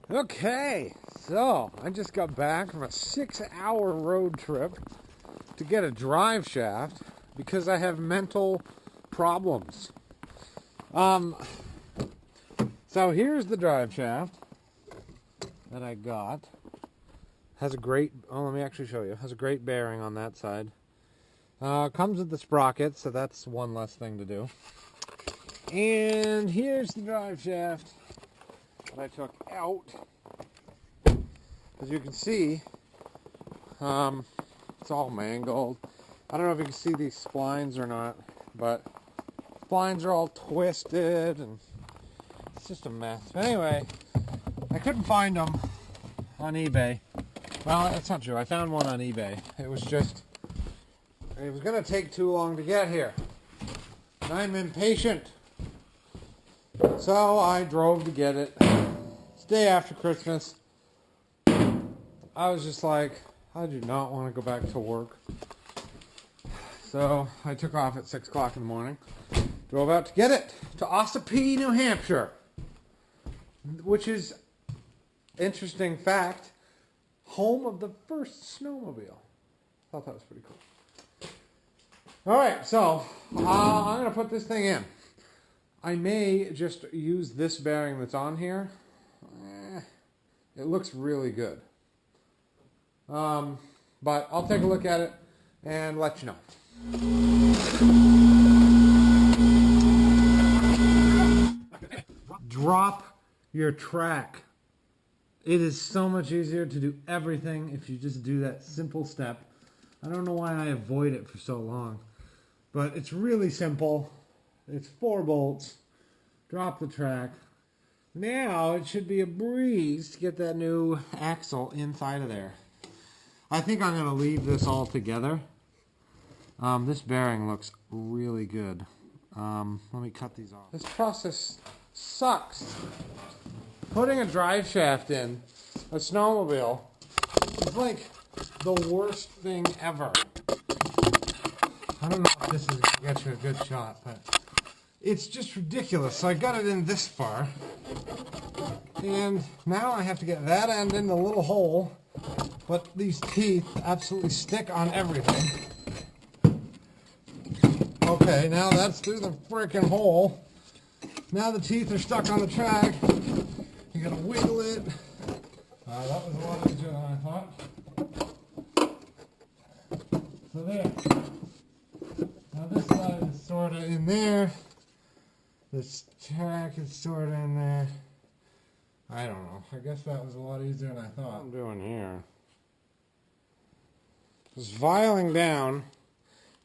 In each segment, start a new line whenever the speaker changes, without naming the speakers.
Okay, so I just got back from a 6-hour road trip to get a drive shaft because I have mental problems. So here's the drive shaft that I got. Has a great, let me actually show you. Has a great bearing on that side. Comes with the sprocket, so that's one less thing to do. And here's the drive shaft that I took out. As you can see, it's all mangled. I don't know if you can see these splines or not, but splines are all twisted and it's just a mess. But anyway, I couldn't find them on eBay. Well, that's not true. I found one on eBay. It was going to take too long to get here. And I'm impatient. So I drove to get it. It's the day after Christmas. I was just like, I do not want to go back to work. So I took off at 6 o'clock in the morning. Drove out to get it to Ossipee, New Hampshire. Which is, interesting fact, home of the first snowmobile. Thought that was pretty cool. Alright, so I'm going to put this thing in. I may just use this bearing that's on here. It looks really good. But I'll take a look at it and let you know. Drop your track. It is so much easier to do everything if you just do that simple step. I don't know why I avoid it for so long, but it's really simple. It's 4 bolts. Drop the track. Now it should be a breeze to get that new axle inside of there. I think I'm going to leave this all together. This bearing looks really good. Let me cut these off. This process sucks. Putting a drive shaft in a snowmobile is like the worst thing ever. I don't know if this is going to get you a good shot, but it's just ridiculous. So I got it in this far. And now I have to get that end in the little hole. But these teeth absolutely stick on everything. Okay, now that's through the freaking hole. Now the teeth are stuck on the track. You gotta wiggle it. That was a lot easier than I thought. So there. Now this side is sort of in there. This track is sort of in there. I don't know. I guess that was a lot easier than I thought. What I'm doing here. Just filing down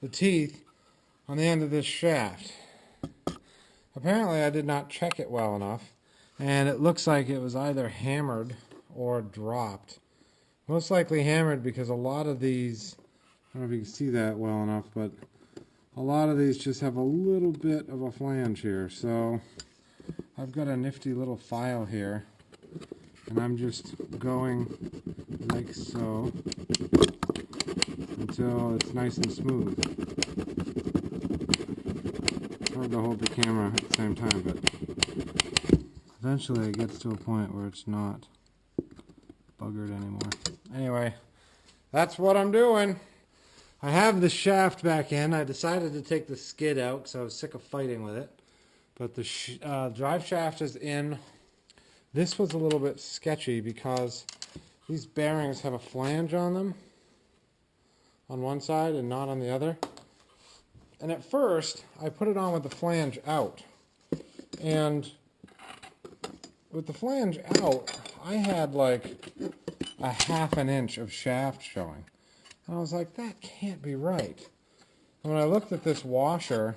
the teeth on the end of this shaft. Apparently I did not check it well enough, and it looks like it was either hammered or dropped. Most likely hammered because a lot of these, I don't know if you can see that well enough, but a lot of these just have a little bit of a flange here. So I've got a nifty little file here, and I'm just going like so until it's nice and smooth. It's hard to hold the camera at the same time, but eventually it gets to a point where it's not buggered anymore. Anyway, that's what I'm doing. I have the shaft back in. I decided to take the skid out because I was sick of fighting with it. But the drive shaft is in. This was a little bit sketchy because these bearings have a flange on them on one side and not on the other. And at first, I put it on with the flange out. And with the flange out, I had like a 1/2 inch of shaft showing. And I was like, that can't be right. And when I looked at this washer,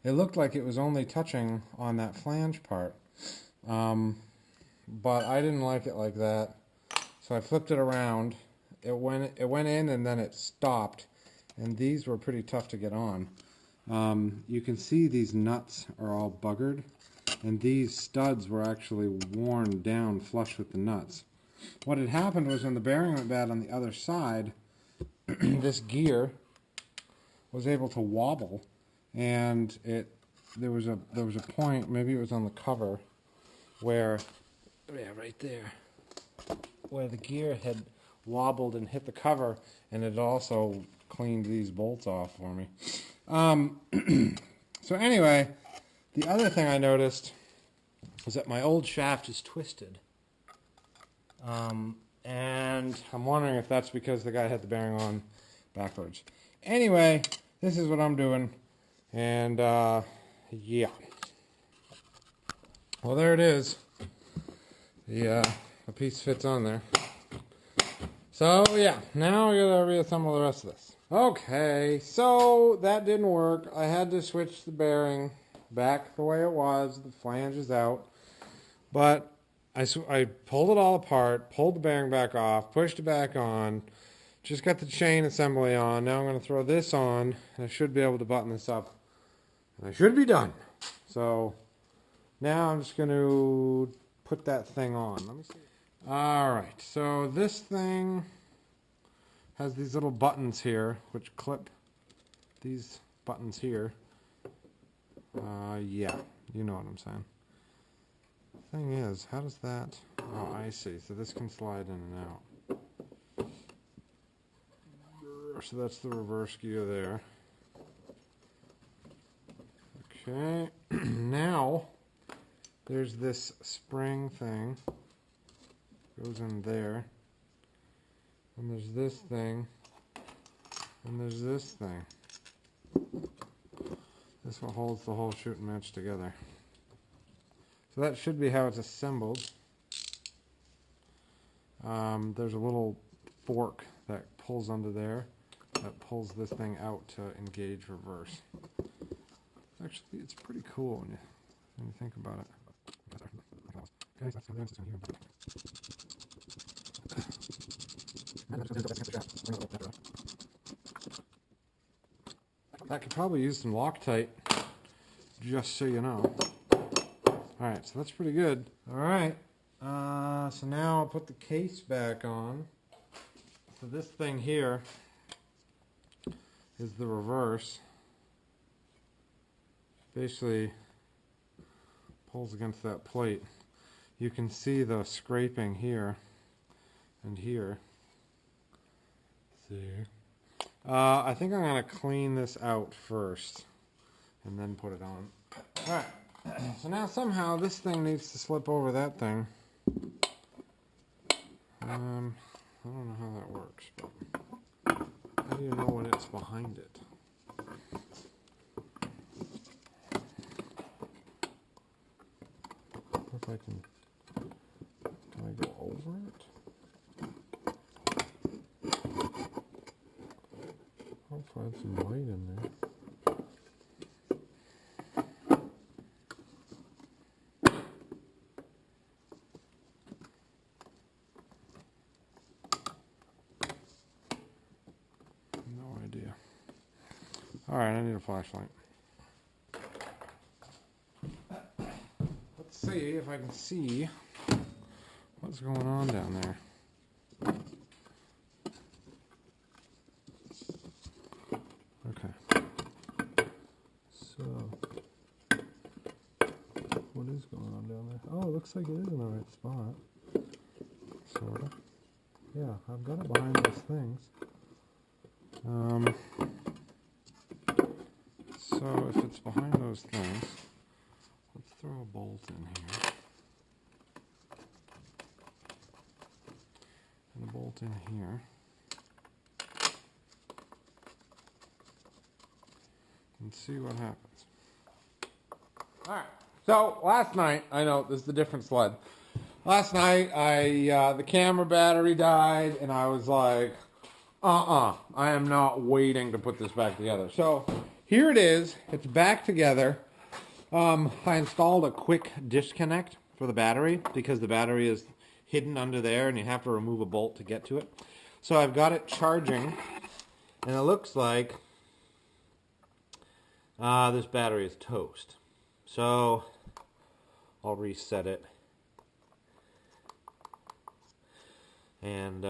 it looked like it was only touching on that flange part. But I didn't like it like that. So I flipped it around. It went in and then it stopped. And these were pretty tough to get on. You can see these nuts are all buggered. And these studs were actually worn down flush with the nuts. What had happened was when the bearing went bad on the other side, this gear was able to wobble, and there was a point, maybe it was on the cover, where yeah, right there, where the gear had wobbled and hit the cover, and it also cleaned these bolts off for me. So anyway, the other thing I noticed was that my old shaft is twisted. And I'm wondering if that's because the guy had the bearing on backwards. Anyway, this is what I'm doing. And, yeah. Well, there it is. The piece fits on there. So, yeah. Now I gotta reassemble the rest of this. Okay, so that didn't work. I had to switch the bearing back the way it was. The flange is out. But I pulled it all apart, pulled the bearing back off, pushed it back on, just got the chain assembly on. Now I'm going to throw this on, and I should be able to button this up, and I should be done. So now I'm just going to put that thing on. Let me see. All right, so this thing has these little buttons here, which clip these buttons here. Yeah, you know what I'm saying. Thing is, how does that... Oh, I see. So this can slide in and out. So that's the reverse gear there. Okay. Now, there's this spring thing. Goes in there. And there's this thing. And there's this thing. This one holds the whole shooting match together. So that should be how it's assembled. There's a little fork that pulls under there that pulls this thing out to engage reverse. Actually, it's pretty cool when you think about it. I could probably use some Loctite, just so you know. Alright, so that's pretty good. Alright, so now I'll put the case back on. So this thing here is the reverse. Basically pulls against that plate. You can see the scraping here and here. See? I think I'm going to clean this out first and then put it on. Alright. So now somehow this thing needs to slip over that thing. I don't know how that works, but how do you know when it's behind it? If I can I go over it? Hopefully I have some light in there. Alright, I need a flashlight. Let's see if I can see what's going on down there. Okay. So, what is going on down there? Oh, it looks like it is in the right spot. Sort of. Yeah, I've got it behind those things. So if it's behind those things, let's throw a bolt in here. And a bolt in here. And see what happens. Alright, so last night, I know this is the different sled. Last night, the camera battery died, and I was like, I am not waiting to put this back together. So here it is. It's back together. I installed a quick disconnect for the battery because the battery is hidden under there and you have to remove a bolt to get to it. So I've got it charging, and it looks like this battery is toast. So I'll reset it and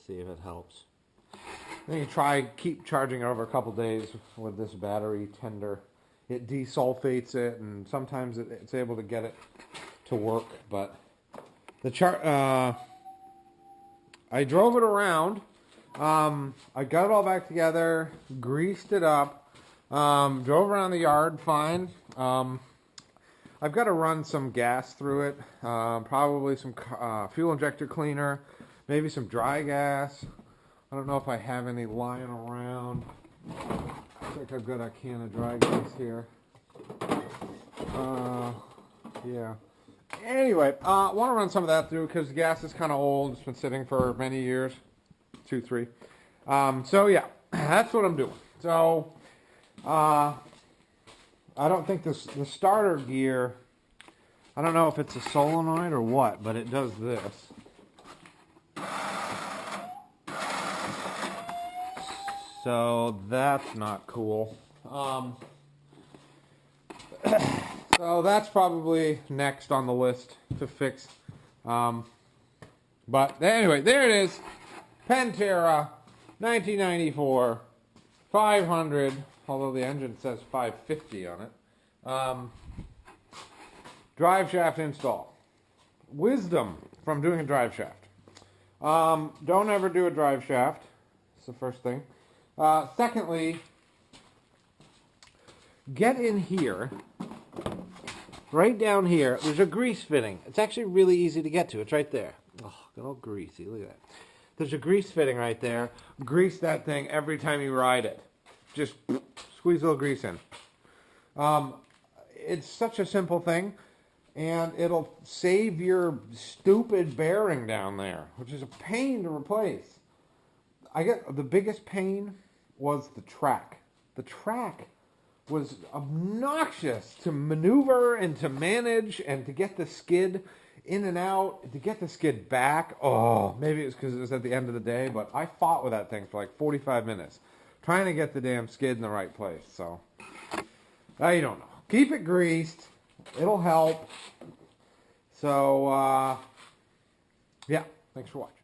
see if it helps. Then you keep charging it over a couple days with this battery tender. It desulfates it, and sometimes it's able to get it to work, but I drove it around. I got it all back together, greased it up, drove around the yard fine. I've got to run some gas through it, probably some fuel injector cleaner, maybe some dry gas. I don't know if I have any lying around. I think I've got a can of dry gas here. Yeah. Anyway, I want to run some of that through because the gas is kind of old. It's been sitting for many years, 2, 3. So yeah, that's what I'm doing. So I don't think the starter gear, I don't know if it's a solenoid or what, but it does this. So that's not cool. So that's probably next on the list to fix. But anyway, there it is. Pantera, 1994, 500, although the engine says 550 on it. Drive shaft install. Wisdom from doing a drive shaft. Don't ever do a drive shaft. That's the first thing. Secondly, get in here. Right down here, there's a grease fitting. It's actually really easy to get to. It's right there. Oh, good old greasy. Look at that. There's a grease fitting right there. Grease that thing every time you ride it. Just squeeze a little grease in. It's such a simple thing, and it'll save your stupid bearing down there, which is a pain to replace. The biggest pain was the track. The track was obnoxious to maneuver and to manage and to get the skid in and out, to get the skid back. Oh, maybe it was because it was at the end of the day, but I fought with that thing for like 45 minutes trying to get the damn skid in the right place. So, you don't know. Keep it greased. It'll help. So, yeah, thanks for watching.